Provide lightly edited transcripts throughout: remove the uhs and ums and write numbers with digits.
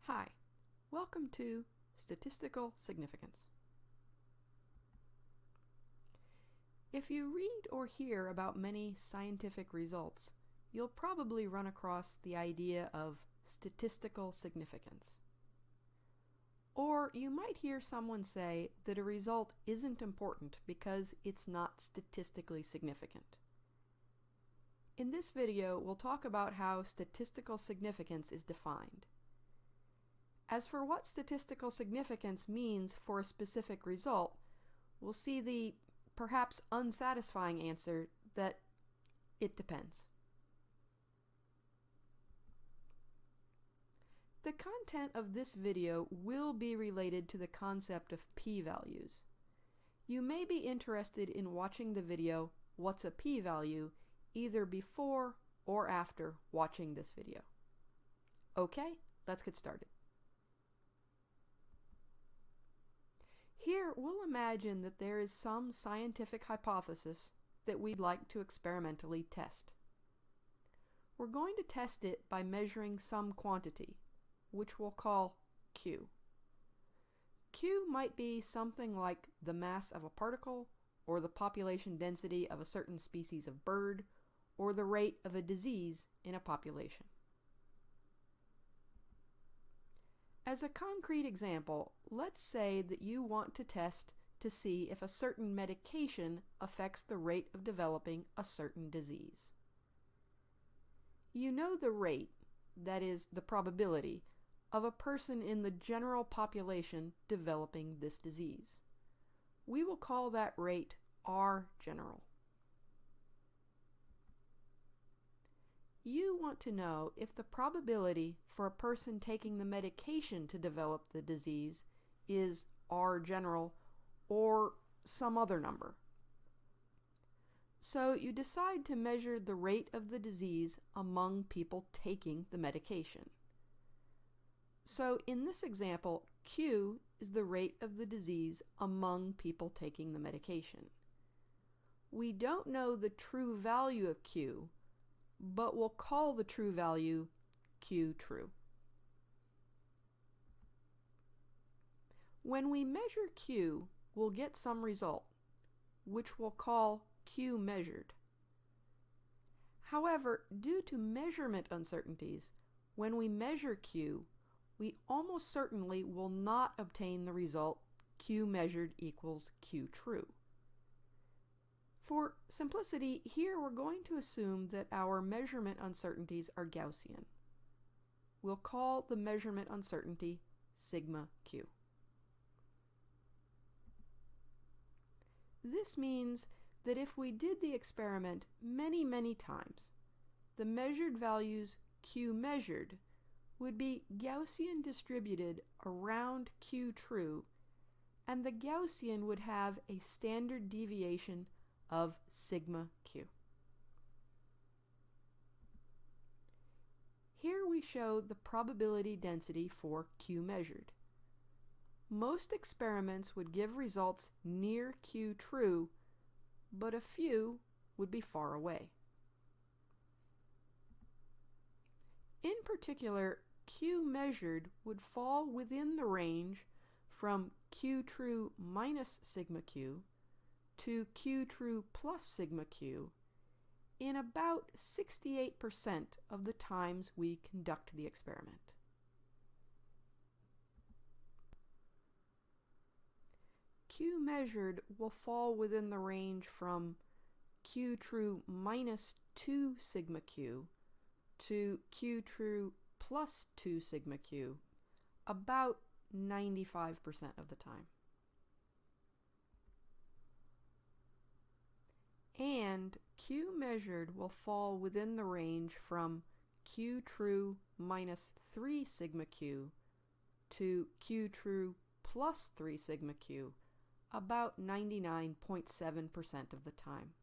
Hi, welcome to Statistical Significance. If you read or hear about many scientific results, you'll probably run across the idea of statistical significance. Or you might hear someone say that a result isn't important because it's not statistically significant. In this video, we'll talk about how statistical significance is defined. As for what statistical significance means for a specific result, we'll see the perhaps unsatisfying answer that it depends. The content of this video will be related to the concept of p-values. You may be interested in watching the video "What's a p-value?" either before or after watching this video. Okay, let's get started. Here, we'll imagine that there is some scientific hypothesis that we'd like to experimentally test. We're going to test it by measuring some quantity, which we'll call Q. Q might be something like the mass of a particle, or the population density of a certain species of bird, or the rate of a disease in a population. As a concrete example, let's say that you want to test to see if a certain medication affects the rate of developing a certain disease. You know the rate, that is, the probability, of a person in the general population developing this disease. We will call that rate R general. You want to know if the probability for a person taking the medication to develop the disease is R general or some other number. So you decide to measure the rate of the disease among people taking the medication. So in this example, Q is the rate of the disease among people taking the medication. We don't know the true value of Q, but we'll call the true value Q true. When we measure Q, we'll get some result, which we'll call Q measured. However, due to measurement uncertainties, when we measure Q, we almost certainly will not obtain the result Q measured equals Q true. For simplicity, here we're going to assume that our measurement uncertainties are Gaussian. We'll call the measurement uncertainty sigma Q. This means that if we did the experiment many times, the measured values Q measured would be Gaussian distributed around Q true, and the Gaussian would have a standard deviation of sigma Q. Here we show the probability density for Q measured. Most experiments would give results near Q true, but a few would be far away. In particular, Q measured would fall within the range from Q true minus sigma Q to Q true plus sigma Q in about 68% of the times we conduct the experiment. Q measured will fall within the range from Q true minus 2 sigma Q to Q true plus 2 sigma Q about 95% of the time. And Q measured will fall within the range from Q true minus 3 sigma Q to Q true plus 3 sigma Q about 99.7% of the time.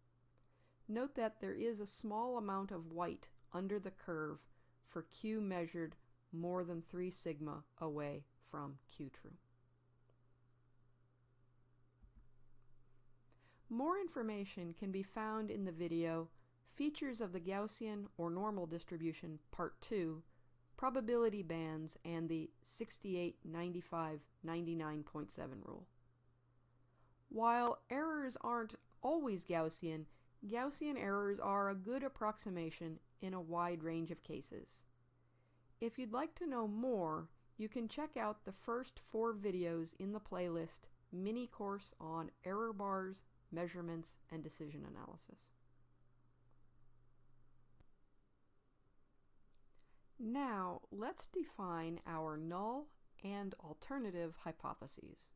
Note that there is a small amount of white under the curve for Q measured more than 3 sigma away from Q true. More information can be found in the video Features of the Gaussian or Normal Distribution Part 2, probability bands, and the 68, 95, 99.7 rule. While errors aren't always Gaussian, Gaussian errors are a good approximation in a wide range of cases. If you'd like to know more, you can check out the first 4 videos in the playlist Minicourse on error bars, measurements, and decision analysis. Now, let's define our null and alternative hypotheses.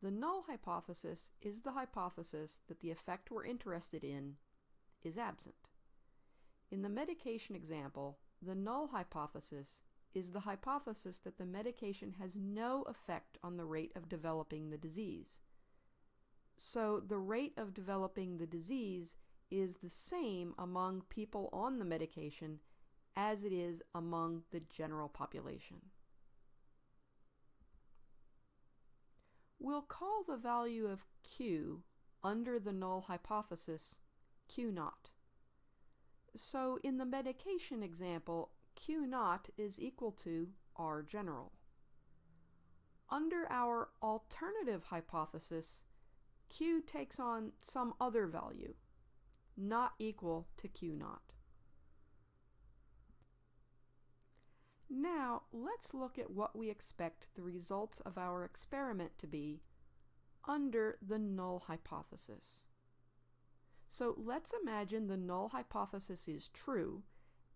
The null hypothesis is the hypothesis that the effect we're interested in is absent. In the medication example, the null hypothesis is the hypothesis that the medication has no effect on the rate of developing the disease. So the rate of developing the disease is the same among people on the medication as it is among the general population. We'll call the value of Q under the null hypothesis Q0. So in the medication example, Q0 is equal to R general. Under our alternative hypothesis, Q takes on some other value, not equal to Q0. Now, let's look at what we expect the results of our experiment to be under the null hypothesis. So let's imagine the null hypothesis is true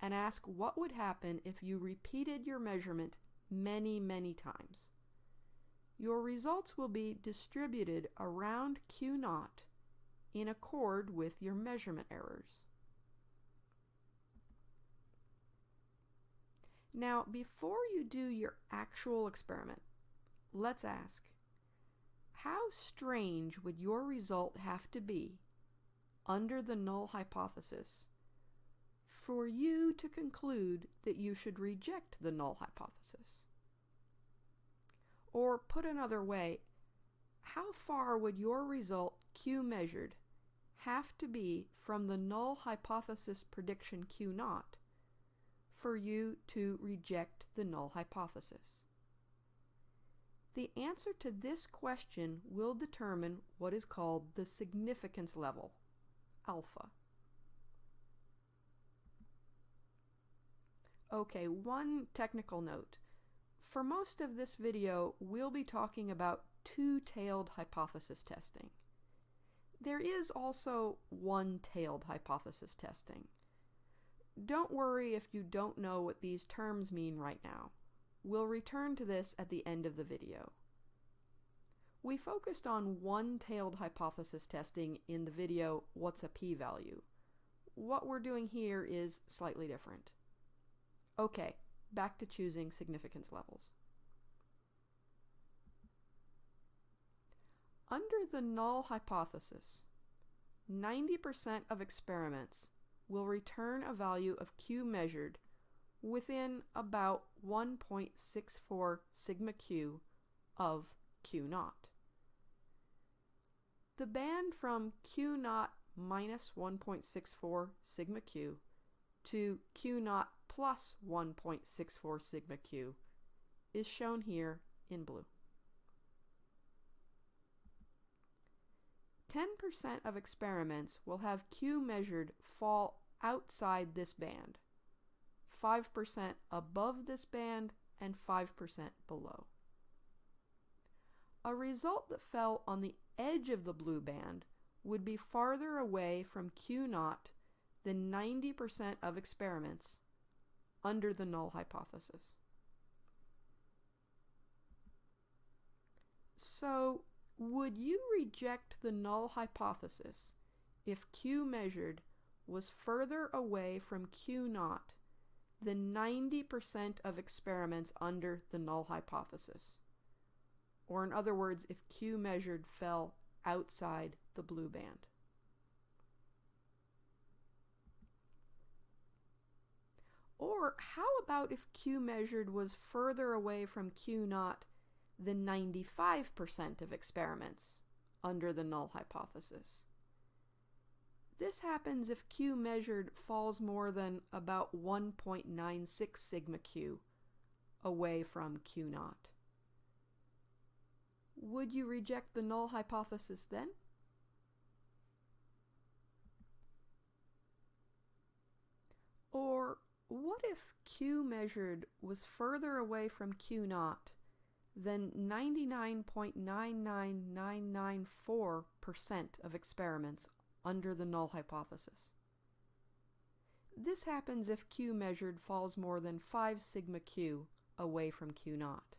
and ask what would happen if you repeated your measurement many, many times. Your results will be distributed around Q0 in accord with your measurement errors. Now, before you do your actual experiment, let's ask, how strange would your result have to be under the null hypothesis for you to conclude that you should reject the null hypothesis? Or put another way, how far would your result Q measured have to be from the null hypothesis prediction Q0 for you to reject the null hypothesis? The answer to this question will determine what is called the significance level, alpha. Okay, one technical note. For most of this video, we'll be talking about two-tailed hypothesis testing. There is also one-tailed hypothesis testing. Don't worry if you don't know what these terms mean right now. We'll return to this at the end of the video. We focused on one-tailed hypothesis testing in the video, What's a p-value? What we're doing here is slightly different. Okay, back to choosing significance levels. Under the null hypothesis, 90% of experiments will return a value of Q measured within about 1.64 sigma Q of Q0. The band from Q0 minus 1.64 sigma Q to Q0 plus 1.64 sigma Q is shown here in blue. 10% of experiments will have Q measured fall outside this band, 5% above this band, and 5% below. A result that fell on the edge of the blue band would be farther away from Q0 than 90% of experiments under the null hypothesis. So, would you reject the null hypothesis if Q measured was further away from Q0 than 90% of experiments under the null hypothesis? Or in other words, if Q measured fell outside the blue band. Or how about if Q measured was further away from Q0 than 95% of experiments under the null hypothesis? This happens if Q measured falls more than about 1.96 sigma Q away from Q naught. Would you reject the null hypothesis then? Or what if Q measured was further away from Q naught than 99.99994% of experiments under the null hypothesis? This happens if Q measured falls more than 5 sigma Q away from Q naught.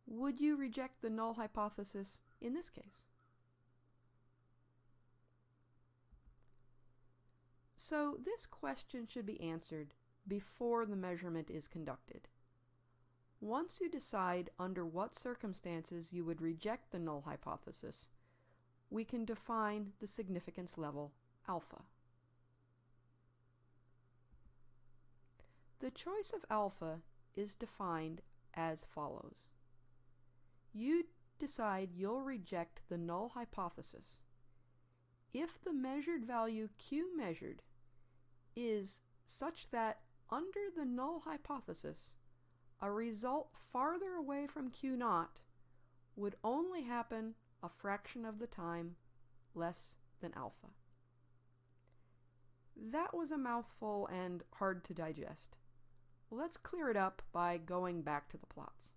Would you reject the null hypothesis in this case? So this question should be answered before the measurement is conducted. Once you decide under what circumstances you would reject the null hypothesis, we can define the significance level alpha. The choice of alpha is defined as follows. You decide you'll reject the null hypothesis if the measured value Q measured is such that under the null hypothesis, a result farther away from Q naught would only happen a fraction of the time less than alpha. That was a mouthful and hard to digest. Let's clear it up by going back to the plots.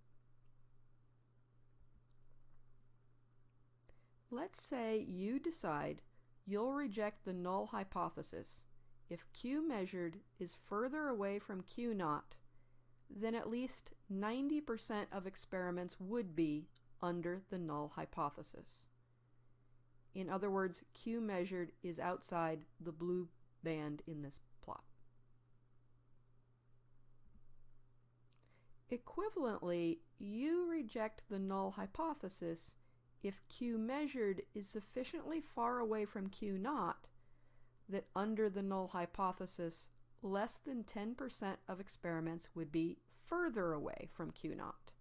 Let's say you decide you'll reject the null hypothesis if Q measured is further away from Q naught than at least 90% of experiments would be under the null hypothesis. In other words, Q measured is outside the blue band in this plot. Equivalently, you reject the null hypothesis if Q measured is sufficiently far away from Q naught that under the null hypothesis, less than 10% of experiments would be further away from Q naught.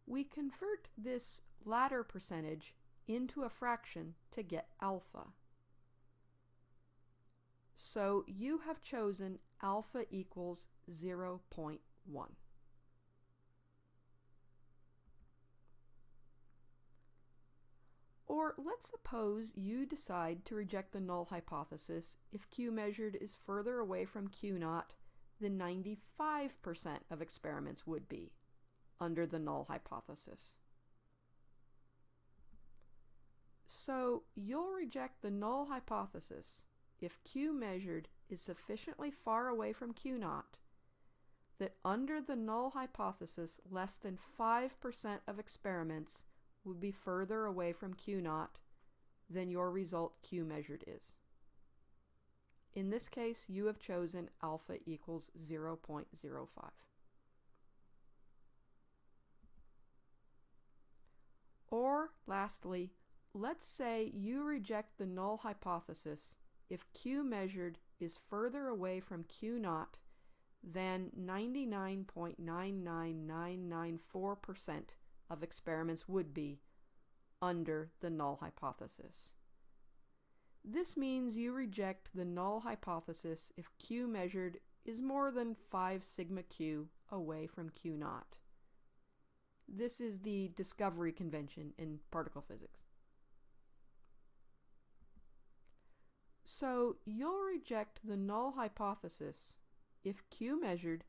We convert this latter percentage into a fraction to get alpha. So you have chosen alpha equals 0.1. Or let's suppose you decide to reject the null hypothesis if Q measured is further away from Q naught than 95% of experiments would be under the null hypothesis. So you'll reject the null hypothesis if Q measured is sufficiently far away from Q naught that under the null hypothesis less than 5% of experiments would be further away from Q naught than your result Q measured is. In this case, you have chosen alpha equals 0.05. Or lastly, let's say you reject the null hypothesis if Q measured is further away from Q naught than 99.99994% of experiments would be under the null hypothesis. This means you reject the null hypothesis if Q measured is more than 5 sigma Q away from Q naught. This is the discovery convention in particle physics. So you'll reject the null hypothesis if Q measured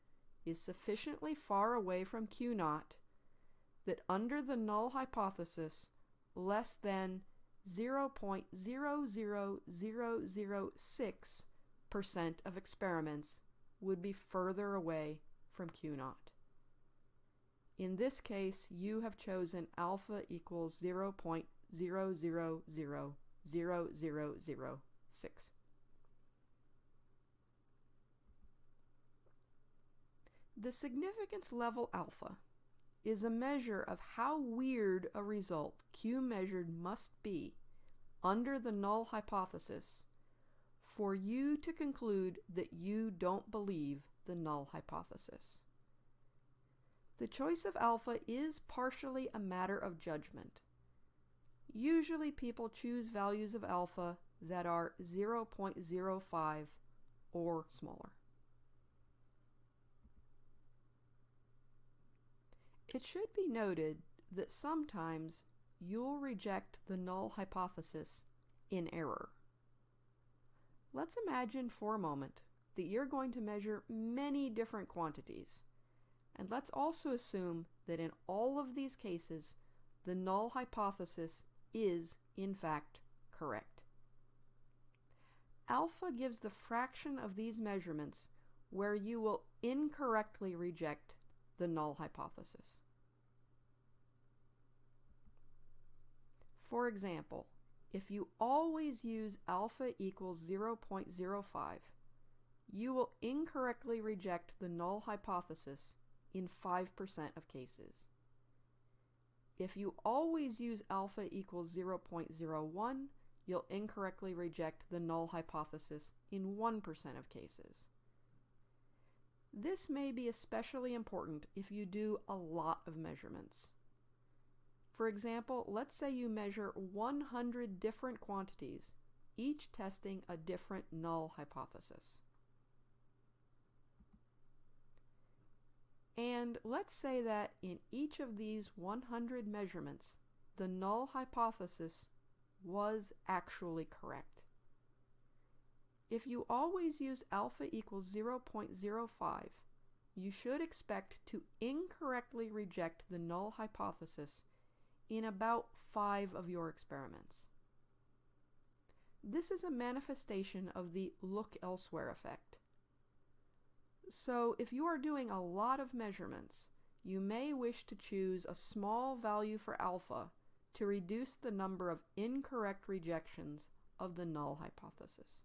is sufficiently far away from Q naught that under the null hypothesis less than 0.00006% of experiments would be further away from Q naught. In this case, you have chosen alpha equals 0.0000006. The significance level alpha is a measure of how weird a result Q measured must be under the null hypothesis for you to conclude that you don't believe the null hypothesis. The choice of alpha is partially a matter of judgment. Usually people choose values of alpha that are 0.05 or smaller. It should be noted that sometimes you'll reject the null hypothesis in error. Let's imagine for a moment that you're going to measure many different quantities, and let's also assume that in all of these cases the null hypothesis is in fact correct. Alpha gives the fraction of these measurements where you will incorrectly reject the null hypothesis. For example, if you always use alpha equals 0.05, you will incorrectly reject the null hypothesis in 5% of cases. If you always use alpha equals 0.01, you'll incorrectly reject the null hypothesis in 1% of cases. This may be especially important if you do a lot of measurements. For example, let's say you measure 100 different quantities, each testing a different null hypothesis. And let's say that in each of these 100 measurements, the null hypothesis was actually correct. If you always use alpha equals 0.05, you should expect to incorrectly reject the null hypothesis in about 5 of your experiments. This is a manifestation of the look elsewhere effect. So if you are doing a lot of measurements, you may wish to choose a small value for alpha to reduce the number of incorrect rejections of the null hypothesis.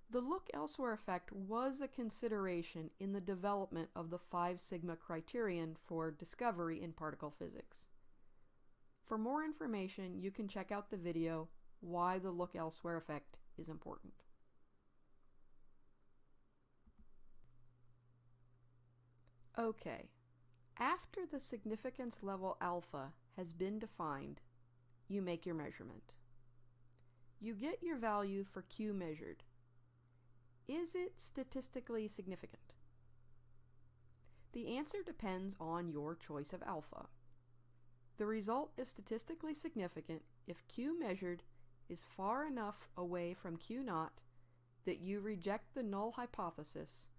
The look elsewhere effect was a consideration in the development of the 5 sigma criterion for discovery in particle physics. For more information, you can check out the video, Why the Look Elsewhere Effect is Important. Okay, after the significance level alpha has been defined, you make your measurement. You get your value for Q measured. Is it statistically significant? The answer depends on your choice of alpha. The result is statistically significant if Q measured is far enough away from Q naught that you reject the null hypothesis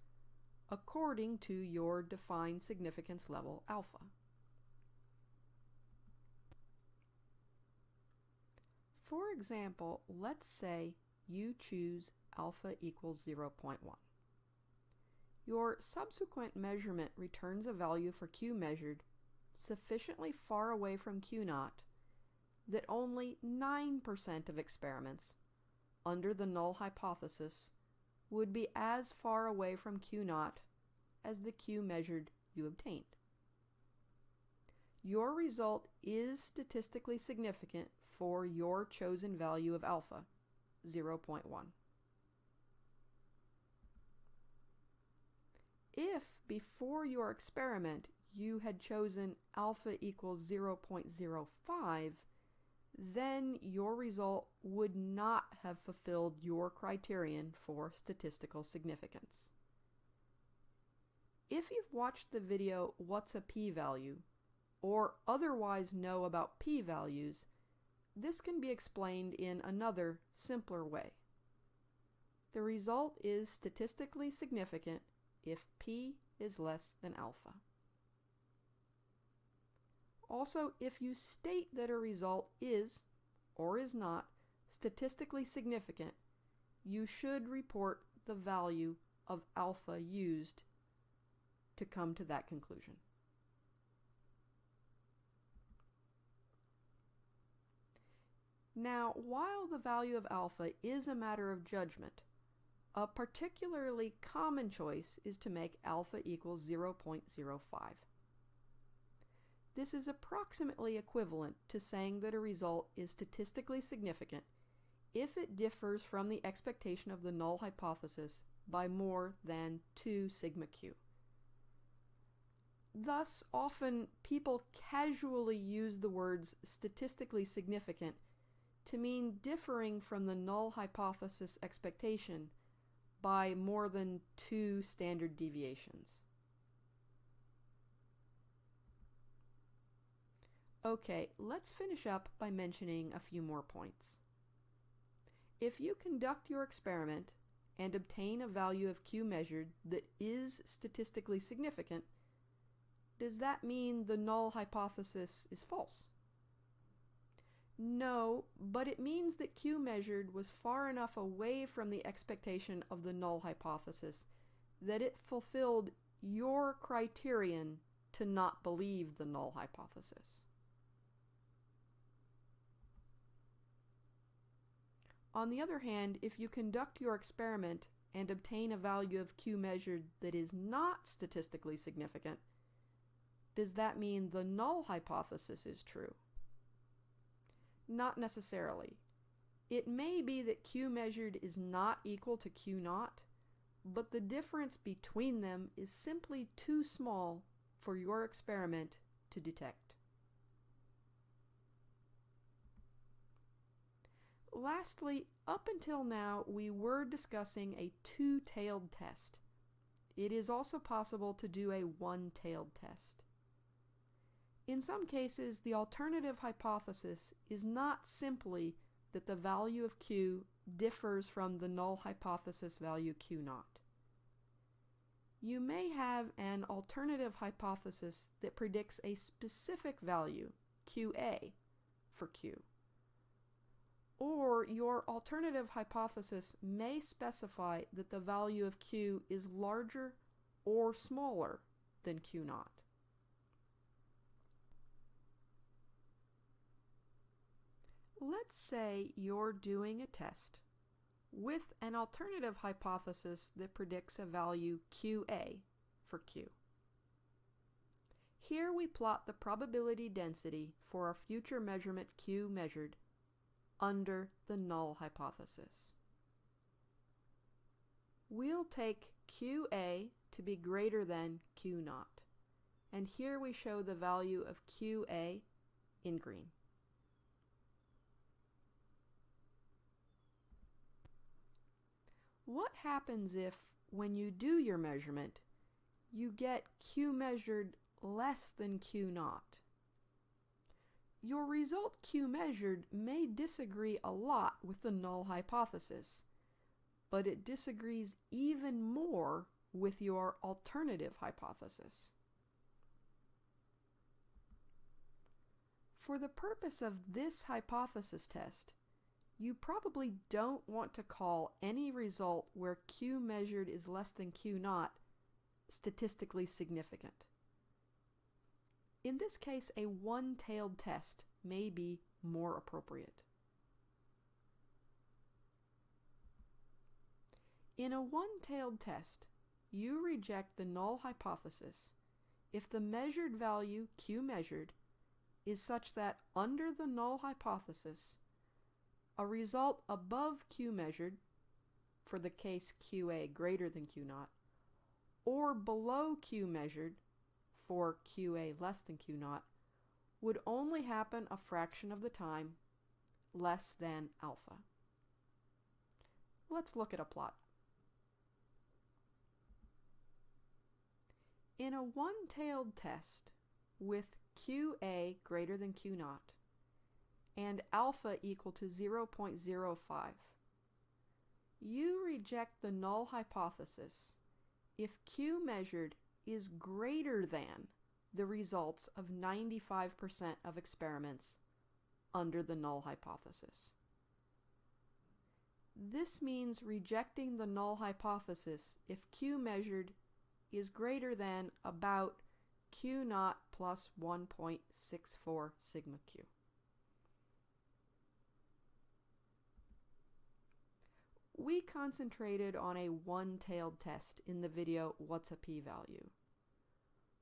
according to your defined significance level alpha. For example, let's say you choose alpha equals 0.1. Your subsequent measurement returns a value for Q measured sufficiently far away from Q naught that only 9% of experiments under the null hypothesis would be as far away from Q naught as the Q measured you obtained. Your result is statistically significant for your chosen value of alpha, 0.1. If before your experiment you had chosen alpha equals 0.05, then your result would not have fulfilled your criterion for statistical significance. If you've watched the video What's a P-Value, or otherwise know about p-values, this can be explained in another, simpler way. The result is statistically significant if p is less than alpha. Also, if you state that a result is, or is not, statistically significant, you should report the value of alpha used to come to that conclusion. Now, while the value of alpha is a matter of judgment, a particularly common choice is to make alpha equals 0.05. This is approximately equivalent to saying that a result is statistically significant if it differs from the expectation of the null hypothesis by more than 2 sigma q. Thus, often people casually use the words statistically significant to mean differing from the null hypothesis expectation by more than 2 standard deviations. Okay, let's finish up by mentioning a few more points. If you conduct your experiment and obtain a value of Q measured that is statistically significant, does that mean the null hypothesis is false? No, but it means that Q measured was far enough away from the expectation of the null hypothesis that it fulfilled your criterion to not believe the null hypothesis. On the other hand, if you conduct your experiment and obtain a value of Q measured that is not statistically significant, does that mean the null hypothesis is true? Not necessarily. It may be that Q measured is not equal to Q naught, but the difference between them is simply too small for your experiment to detect. Lastly, up until now, we were discussing a two-tailed test. It is also possible to do a one-tailed test. In some cases, the alternative hypothesis is not simply that the value of Q differs from the null hypothesis value Q naught. You may have an alternative hypothesis that predicts a specific value, QA, for Q. Or your alternative hypothesis may specify that the value of Q is larger or smaller than Q naught. Let's say you're doing a test with an alternative hypothesis that predicts a value QA for Q. Here we plot the probability density for a future measurement Q measured under the null hypothesis. We'll take QA to be greater than Q naught, and here we show the value of QA in green. What happens if, when you do your measurement, you get Q measured less than Q naught? Your result Q measured may disagree a lot with the null hypothesis, but it disagrees even more with your alternative hypothesis. For the purpose of this hypothesis test, you probably don't want to call any result where Q measured is less than Q naught statistically significant. In this case, a one-tailed test may be more appropriate. In a one-tailed test, you reject the null hypothesis if the measured value Q measured is such that under the null hypothesis, a result above Q measured, for the case QA greater than Q naught, or below Q measured, for QA less than Q naught, would only happen a fraction of the time, less than alpha. Let's look at a plot. In a one-tailed test with QA greater than Q naught and alpha equal to 0.05, you reject the null hypothesis if Q measured is greater than the results of 95% of experiments under the null hypothesis. This means rejecting the null hypothesis if Q measured is greater than about Q naught plus 1.64 sigma Q. We concentrated on a one-tailed test in the video What's a P-Value?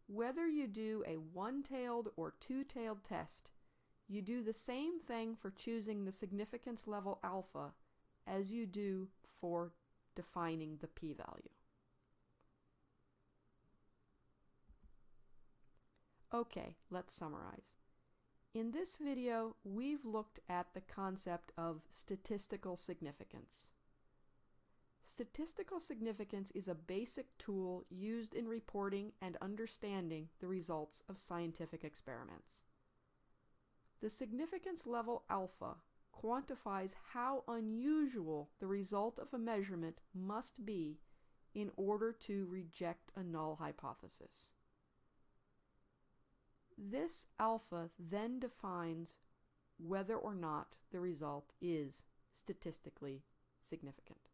Whether you do a one-tailed or two-tailed test, you do the same thing for choosing the significance level alpha as you do for defining the p-value. Okay, let's summarize. In this video, we've looked at the concept of statistical significance. Statistical significance is a basic tool used in reporting and understanding the results of scientific experiments. The significance level alpha quantifies how unusual the result of a measurement must be in order to reject a null hypothesis. This alpha then defines whether or not the result is statistically significant.